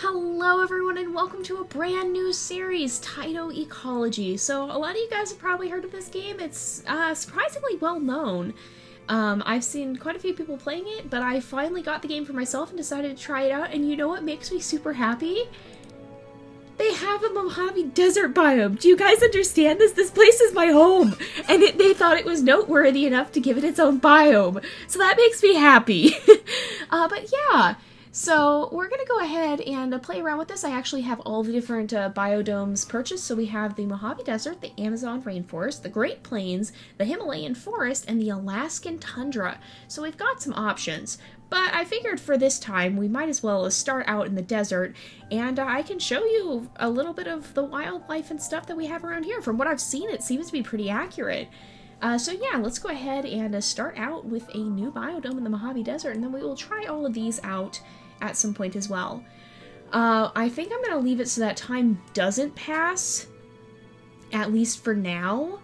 Hello everyone and welcome to a brand new series, Tyto Ecology. So a lot of you guys have probably heard of this game. It's surprisingly well known. I've seen quite a few people playing it, but I finally got the game for myself and decided to try it out, and you know what makes me super happy? They have a Mojave Desert biome. Do you guys understand this? This place is my home, and they thought it was noteworthy enough to give it its own biome. So that makes me happy. But yeah. So we're going to go ahead and play around with this. I actually have all the different biodomes purchased. So we have the Mojave Desert, the Amazon Rainforest, the Great Plains, the Himalayan Forest, and the Alaskan Tundra. So we've got some options. But I figured for this time we might as well start out in the desert, and I can show you a little bit of the wildlife and stuff that we have around here. From what I've seen, it seems to be pretty accurate. So yeah, let's go ahead and start out with a new biodome in the Mojave Desert, and then we will try all of these out at some point as well. I think I'm going to leave it so that time doesn't pass, at least for now.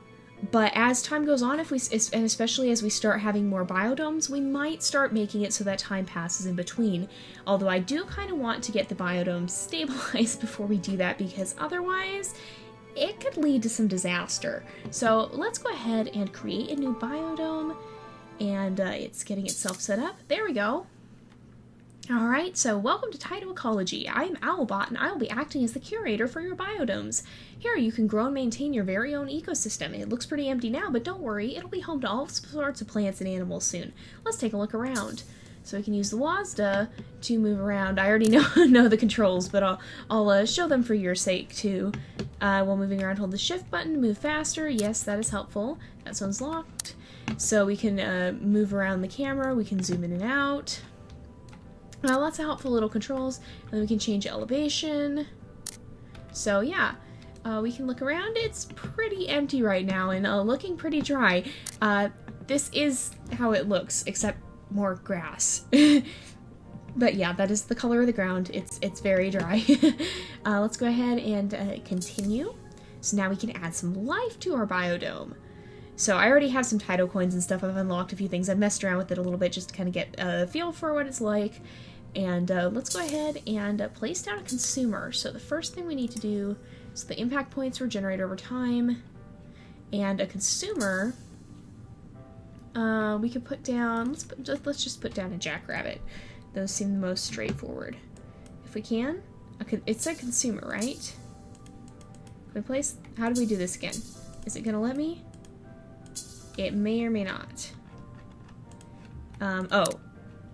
But as time goes on, and especially as we start having more biodomes, we might start making it so that time passes in between. Although I do kind of want to get the biodomes stabilized before we do that, because otherwise it could lead to some disaster. So let's go ahead and create a new biodome, and it's getting itself set up. There we go. Alright, so welcome to Tyto Ecology. I am Owlbot, and I will be acting as the curator for your biodomes. Here, you can grow and maintain your very own ecosystem. It looks pretty empty now, but don't worry, it'll be home to all sorts of plants and animals soon. Let's take a look around. So we can use the WASD to move around. I already know the controls, but I'll show them for your sake too. While moving around, hold the shift button to move faster. Yes, that is helpful. That one's locked. So we can move around the camera. We can zoom in and out. Lots of helpful little controls, and then we can change elevation. So yeah, we can look around. It's pretty empty right now and looking pretty dry. This is how it looks, except more grass. But yeah, that is the color of the ground. It's very dry. Let's go ahead and continue. So now we can add some life to our biodome. So I already have some Tyto coins and stuff. I've unlocked a few things. I've messed around with it a little bit just to kind of get a feel for what it's like. And let's go ahead and place down a consumer. So the first thing we need to do is the impact points regenerate over time. And a consumer, we could put down, let's just put down a jackrabbit. Those seem the most straightforward. If we can, it's a consumer, right? Can we place, how do we do this again? Is it gonna let me? It may or may not.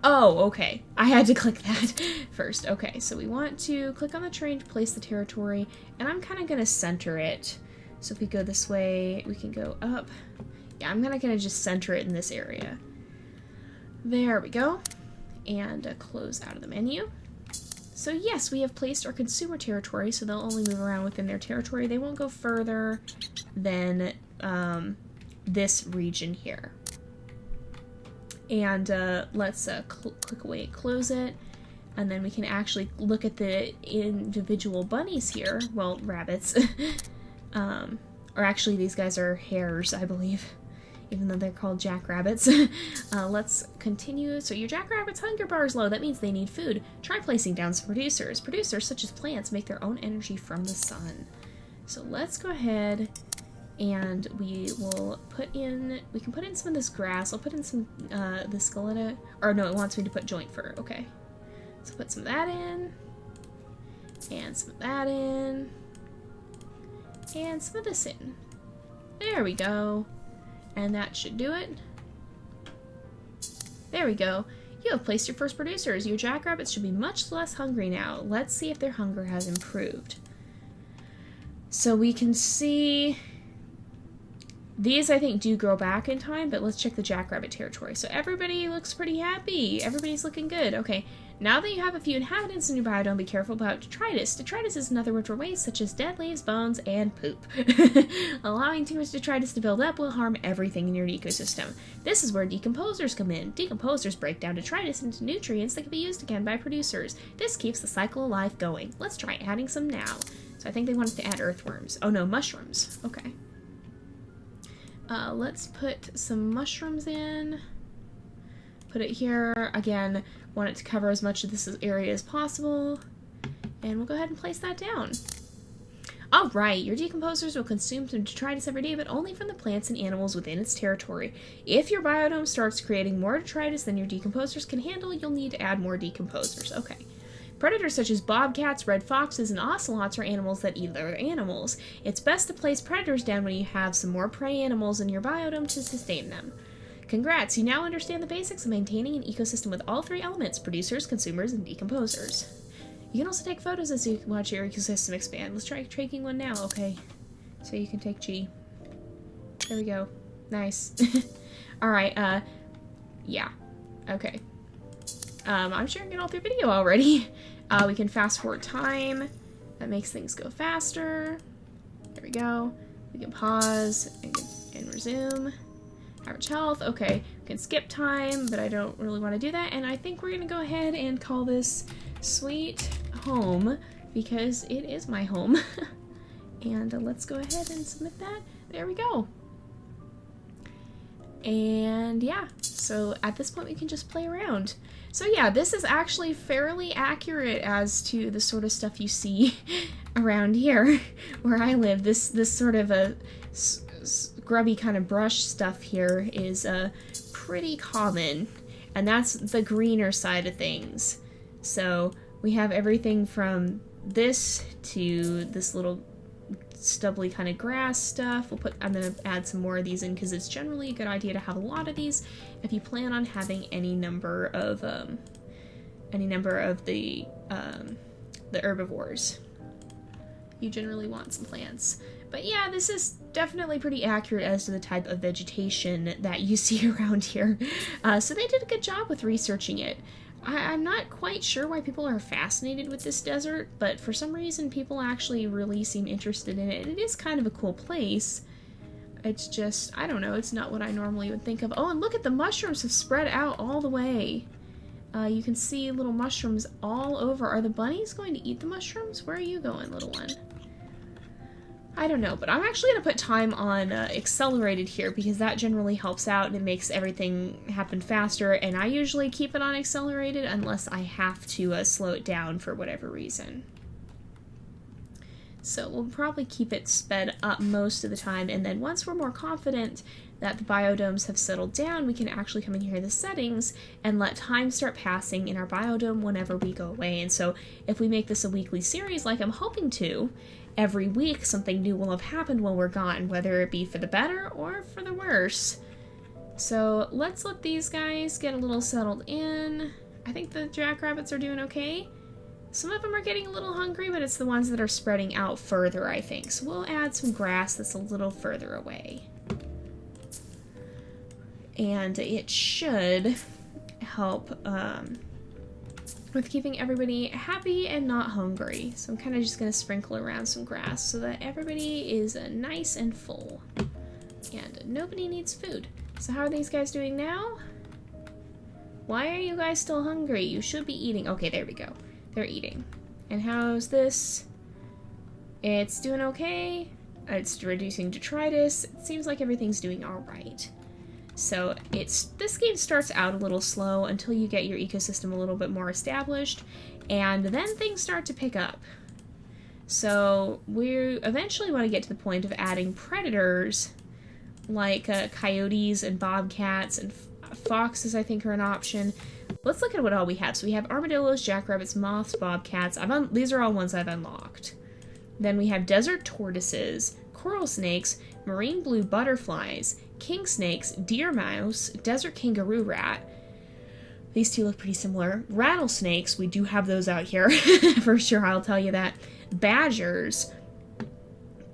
Oh, okay. I had to click that first. Okay, so we want to click on the terrain to place the territory, and I'm kind of going to center it. So if we go this way, we can go up. Yeah, I'm going to just center it in this area. There we go. And close out of the menu. So yes, we have placed our consumer territory, so they'll only move around within their territory. They won't go further than this region here. And let's click away and close it, and then we can actually look at the individual bunnies here, well, rabbits, or actually these guys are hares, I believe, even though they're called jackrabbits. Let's continue. So your jackrabbit's hunger bar is low. That means they need food. Try placing down some producers. Producers, such as plants, make their own energy from the sun. So let's go ahead and we will we can put in some of this grass. I'll put in some, the skeleton, or no, it wants me to put joint fur, okay. So put some of that in, and some of that in, and some of this in. There we go. And that should do it. There we go. You have placed your first producers. Your jackrabbits should be much less hungry now. Let's see if their hunger has improved. So we can see these, I think, do grow back in time, but let's check the jackrabbit territory. So everybody looks pretty happy. Everybody's looking good. Okay, now that you have a few inhabitants in your biodome, be careful about detritus. Detritus is another winter waste, such as dead leaves, bones, and poop. Allowing too much detritus to build up will harm everything in your ecosystem. This is where decomposers come in. Decomposers break down detritus into nutrients that can be used again by producers. This keeps the cycle of life going. Let's try adding some now. So I think they wanted to add earthworms. Oh no, mushrooms. Okay. Let's put some mushrooms in. Put it here. Again, want it to cover as much of this area as possible. And we'll go ahead and place that down. Alright, your decomposers will consume some detritus every day, but only from the plants and animals within its territory. If your biodome starts creating more detritus than your decomposers can handle, you'll need to add more decomposers. Okay. Predators such as bobcats, red foxes, and ocelots are animals that eat other animals. It's best to place predators down when you have some more prey animals in your biodome to sustain them. Congrats, you now understand the basics of maintaining an ecosystem with all three elements: producers, consumers, and decomposers. You can also take photos as you watch your ecosystem expand. Let's try taking one now, okay? So you can take G. There we go. Nice. Alright, yeah. Okay. I'm sharing an all through video already. We can fast forward time. That makes things go faster. There we go. We can pause and resume. Average health. Okay. We can skip time, but I don't really want to do that. And I think we're going to go ahead and call this Sweet Home because it is my home. And let's go ahead and submit that. There we go. And yeah, so at this point we can just play around. So yeah, this is actually fairly accurate as to the sort of stuff you see around here where I live. This sort of a grubby kind of brush stuff here is pretty common, and that's the greener side of things. So we have everything from this to this little stubbly kind of grass stuff. I'm gonna add some more of these in because it's generally a good idea to have a lot of these if you plan on having any number of the herbivores. You generally want some plants. But yeah, this is definitely pretty accurate as to the type of vegetation that you see around here. So they did a good job with researching it. I'm not quite sure why people are fascinated with this desert, but for some reason people actually really seem interested in it. It is kind of a cool place. It's just, I don't know, it's not what I normally would think of. Oh, and look at the mushrooms have spread out all the way. You can see little mushrooms all over. Are the bunnies going to eat the mushrooms? Where are you going, little one? I don't know, but I'm actually going to put time on accelerated here because that generally helps out and it makes everything happen faster, and I usually keep it on accelerated unless I have to slow it down for whatever reason. So we'll probably keep it sped up most of the time, and then once we're more confident that the biodomes have settled down, we can actually come in here in the settings and let time start passing in our biodome whenever we go away. And so if we make this a weekly series like I'm hoping to, every week something new will have happened while we're gone, whether it be for the better or for the worse. So let's let these guys get a little settled in. I think the jackrabbits are doing okay. Some of them are getting a little hungry, but it's the ones that are spreading out further, I think. So we'll add some grass that's a little further away. And it should help with keeping everybody happy and not hungry. So I'm kind of just going to sprinkle around some grass so that everybody is nice and full. And nobody needs food. So how are these guys doing now? Why are you guys still hungry? You should be eating. Okay, there we go. They're eating. And how's this? It's doing okay. It's reducing detritus. It seems like everything's doing all right. So this game starts out a little slow until you get your ecosystem a little bit more established, and then things start to pick up. So we eventually want to get to the point of adding predators like coyotes and bobcats and foxes, I think, are an option. Let's look at what all we have. So we have armadillos, jackrabbits, moths, bobcats. These are all ones I've unlocked. Then we have desert tortoises, coral snakes, marine blue butterflies, king snakes, deer mouse, desert kangaroo rat. These two look pretty similar. Rattlesnakes, we do have those out here for sure, I'll tell you that. Badgers.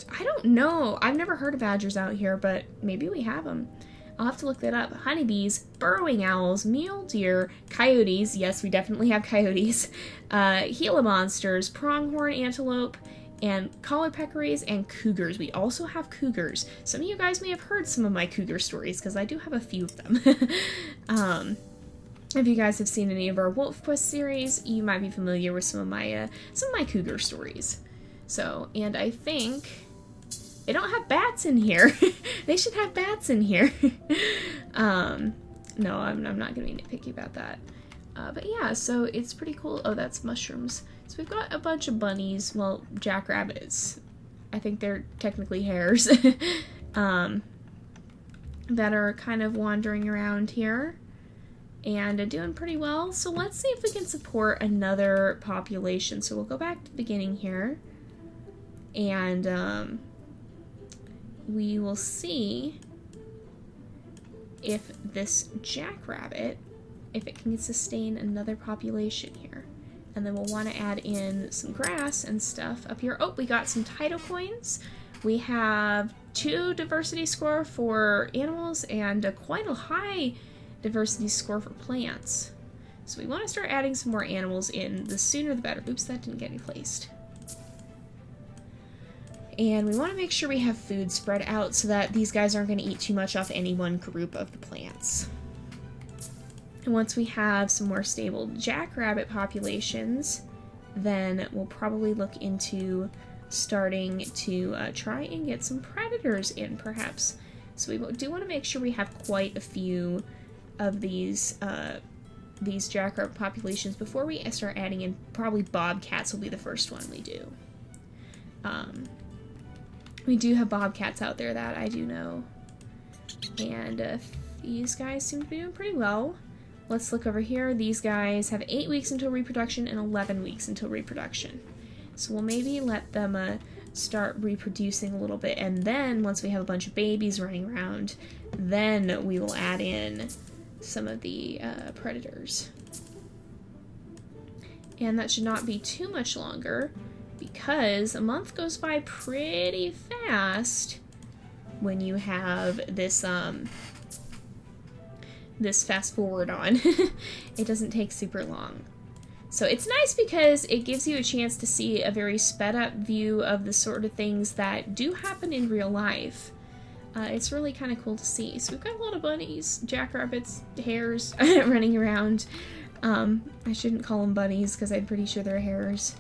I don't know. I've never heard of badgers out here, but maybe we have them. I'll have to look that up. Honeybees, burrowing owls, mule deer, coyotes. Yes, we definitely have coyotes. Gila monsters, pronghorn antelope, and collar peccaries and cougars. We also have cougars. Some of you guys may have heard some of my cougar stories because I do have a few of them. If you guys have seen any of our Wolf Quest series, you might be familiar with some of my cougar stories. So, and I think they don't have bats in here. They should have bats in here. No, I'm not gonna be nitpicky about that. But yeah, so it's pretty cool. Oh, that's mushrooms. So we've got a bunch of bunnies, well, jackrabbits. I think they're technically hares. That are kind of wandering around here and doing pretty well. So let's see if we can support another population. So we'll go back to the beginning here, and we will see if this jackrabbit, if it can sustain another population here. And then we'll want to add in some grass and stuff up here. Oh, we got some Tyto coins. We have 2 diversity score for animals and quite a high diversity score for plants. So we want to start adding some more animals in. The sooner the better. Oops, that didn't get placed. And we want to make sure we have food spread out so that these guys aren't going to eat too much off any one group of the plants. And once we have some more stable jackrabbit populations, then we'll probably look into starting to try and get some predators in, perhaps. So we do want to make sure we have quite a few of these jackrabbit populations before we start adding in. Probably bobcats will be the first one we do. We do have bobcats out there, that I do know. And these guys seem to be doing pretty well. Let's look over here. These guys have 8 weeks until reproduction and 11 weeks until reproduction. So we'll maybe let them start reproducing a little bit, and then once we have a bunch of babies running around, then we will add in some of the predators. And that should not be too much longer, because a month goes by pretty fast when you have this this fast forward on. It doesn't take super long. So it's nice because it gives you a chance to see a very sped up view of the sort of things that do happen in real life. It's really kind of cool to see. So we've got a lot of bunnies, jackrabbits, hares running around. I shouldn't call them bunnies because I'm pretty sure they're hares.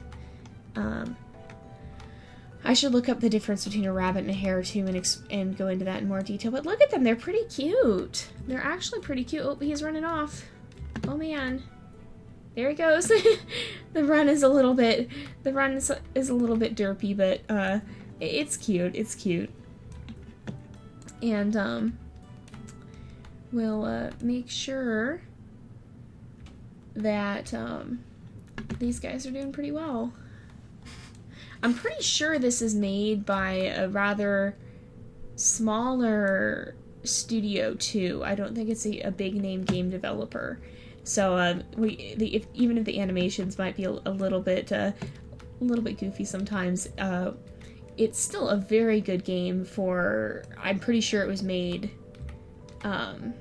I should look up the difference between a rabbit and a hare too and go into that in more detail. But look at them, they're pretty cute. They're actually pretty cute. Oh, he's running off. Oh man. There he goes. The run is a little bit derpy, but it's cute. It's cute. And we'll make sure that these guys are doing pretty well. I'm pretty sure this is made by a rather smaller studio too. I don't think it's a big name game developer. So even if the animations might be a little bit goofy sometimes, it's still a very good game for. I'm pretty sure it was made. I'm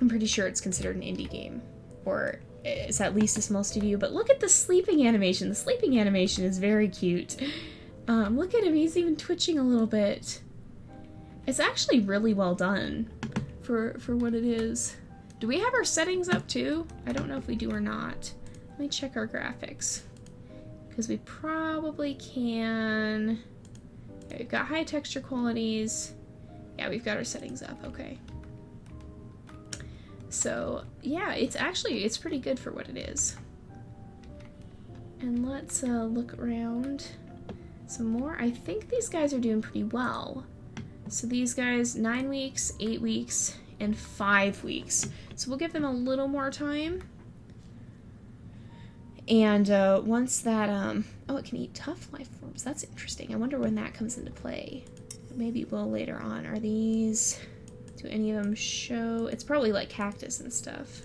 pretty sure it's considered an indie game, or it's at least a small studio. But look at the sleeping animation. The sleeping animation is very cute. Look at him. He's even twitching a little bit. It's actually really well done for what it is. Do we have our settings up too? I don't know if we do or not. Let me check our graphics. Because we probably can. Okay, we've got high texture qualities. Yeah, we've got our settings up. Okay. So, yeah, it's pretty good for what it is. And let's look around some more. I think these guys are doing pretty well. So these guys, 9 weeks, 8 weeks, and 5 weeks. So we'll give them a little more time. And once that, oh, it can eat tough life forms. That's interesting. I wonder when that comes into play. Maybe it will later on. Are these, do any of them show? It's probably like cactus and stuff.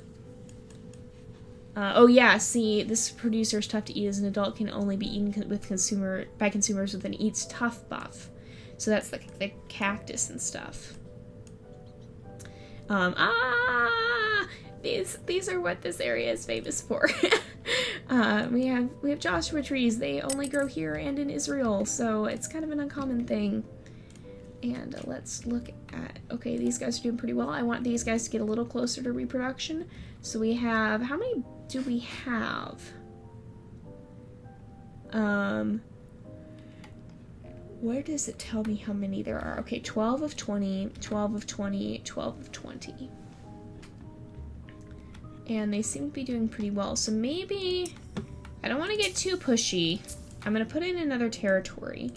Oh yeah, see, this producer is tough to eat as an adult, can only be eaten by consumers with an eats tough buff. So that's like the cactus and stuff. These are what this area is famous for. We have Joshua trees. They only grow here and in Israel, so it's kind of an uncommon thing. And let's look at, okay, these guys are doing pretty well. I want these guys to get a little closer to reproduction. So we have, how many do we have? Where does it tell me how many there are? Okay, 12 of 20, 12 of 20, 12 of 20. And they seem to be doing pretty well. So maybe I don't want to get too pushy. I'm going to put in another territory.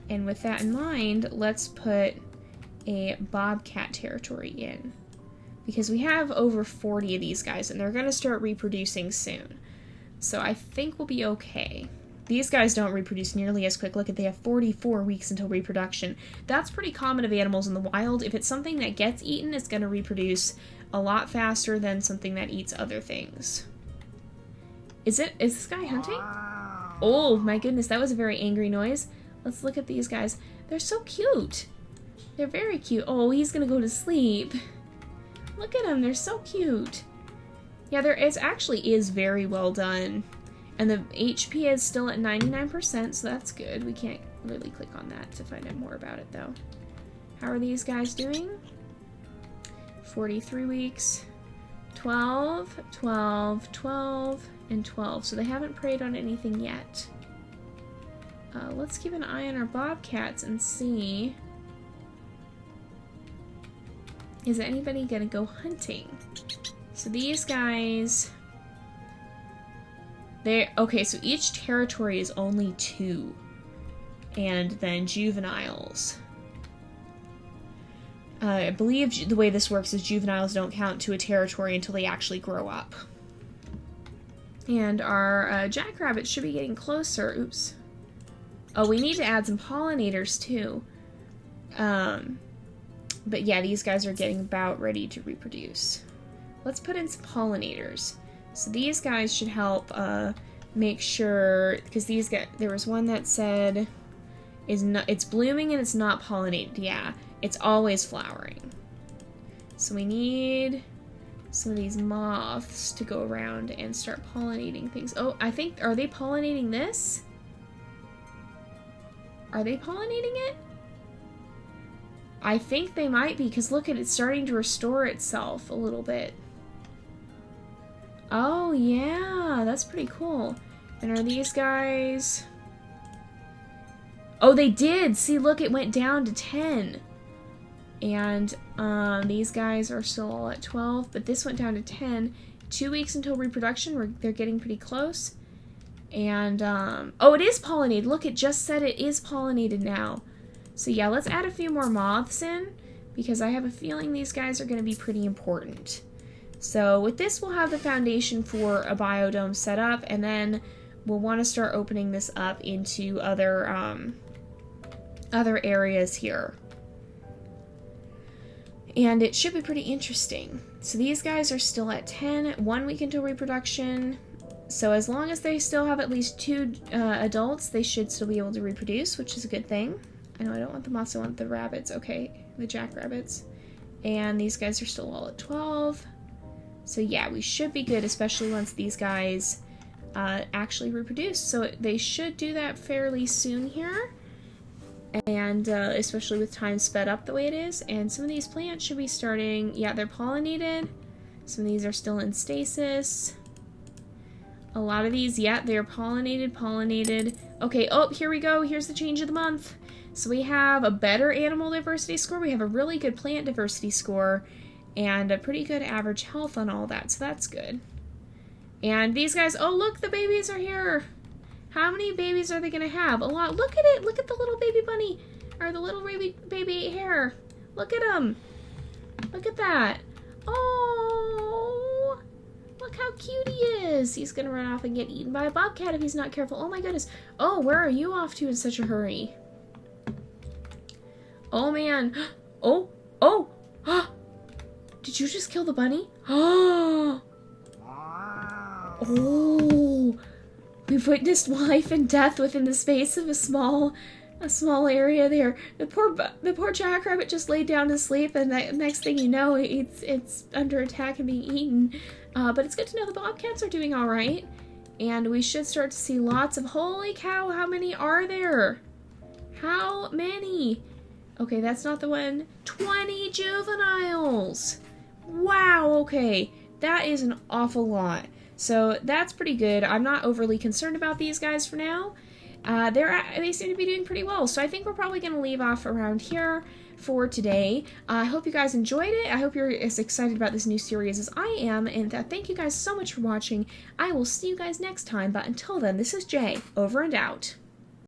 And with that in mind, let's put a bobcat territory in. Because we have over 40 of these guys, and they're going to start reproducing soon. So I think we'll be okay. These guys don't reproduce nearly as quick. Look, they have 44 weeks until reproduction. That's pretty common of animals in the wild. If it's something that gets eaten, it's going to reproduce a lot faster than something that eats other things. Is this guy hunting? Oh my goodness, that was a very angry noise. Let's look at these guys. They're so cute. They're very cute. Oh, he's going to go to sleep. Look at them, they're so cute. Yeah, it actually is very well done. And the HP is still at 99%, so that's good. We can't really click on that to find out more about it, though. How are these guys doing? 43 weeks. 12, 12, 12, and 12. So they haven't preyed on anything yet. Let's keep an eye on our bobcats and see... Is anybody gonna go hunting? So these guys... Okay, so each territory is only 2. And then juveniles. I believe the way this works is juveniles don't count to a territory until they actually grow up. And our jackrabbits should be getting closer. Oops. Oh, we need to add some pollinators too. But yeah, these guys are getting about ready to reproduce. Let's put in some pollinators. So these guys should help make sure, because these guys, there was one that said it's blooming and it's not pollinated. Yeah, it's always flowering. So we need some of these moths to go around and start pollinating things. Oh, I think, are they pollinating this? Are they pollinating it? I think they might be, because look at it, it's starting to restore itself a little bit. Oh, yeah, that's pretty cool. And are these guys... Oh, they did! See, look, it went down to 10. And these guys are still all at 12, but this went down to 10. 2 weeks until reproduction, they're getting pretty close. And, oh, it is pollinated. Look, it just said it is pollinated now. So yeah, let's add a few more moths in, because I have a feeling these guys are going to be pretty important. So with this, we'll have the foundation for a biodome set up, and then we'll want to start opening this up into other areas here. And it should be pretty interesting. So these guys are still at 10, 1 week until reproduction. So as long as they still have at least 2 adults, they should still be able to reproduce, which is a good thing. I know I don't want the moths, I want the rabbits. Okay, the jackrabbits. And these guys are still all at 12. So yeah, we should be good, especially once these guys actually reproduce. So they should do that fairly soon here. And especially with time sped up the way it is. And some of these plants should be starting, yeah, they're pollinated. Some of these are still in stasis. A lot of these, yeah, they're pollinated. Okay, oh, here we go. Here's the change of the month. So we have a better animal diversity score. We have a really good plant diversity score. And a pretty good average health on all that. So that's good. And these guys, oh, look, the babies are here. How many babies are they going to have? A lot. Look at it. Look at the little baby bunny. Or the little baby hare. Look at him. Look at that. Oh, look how cute he is. He's going to run off and get eaten by a bobcat if he's not careful. Oh my goodness. Oh, where are you off to in such a hurry? Oh man. Oh. Did you just kill the bunny? Oh. We've witnessed life and death within the space of a small area there. The poor jackrabbit just laid down to sleep, and the next thing you know, it's under attack and being eaten. But it's good to know the bobcats are doing all right, and we should start to see lots of. Holy cow! How many are there? How many? Okay, that's not the one. 20 juveniles. Wow. Okay, that is an awful lot. So that's pretty good. I'm not overly concerned about these guys for now. they seem to be doing pretty well. So I think we're probably going to leave off around here for today. I hope you guys enjoyed it. I hope you're as excited about this new series as I am, and thank you guys so much for watching. I will see you guys next time, but until then, this is Jay, over and out.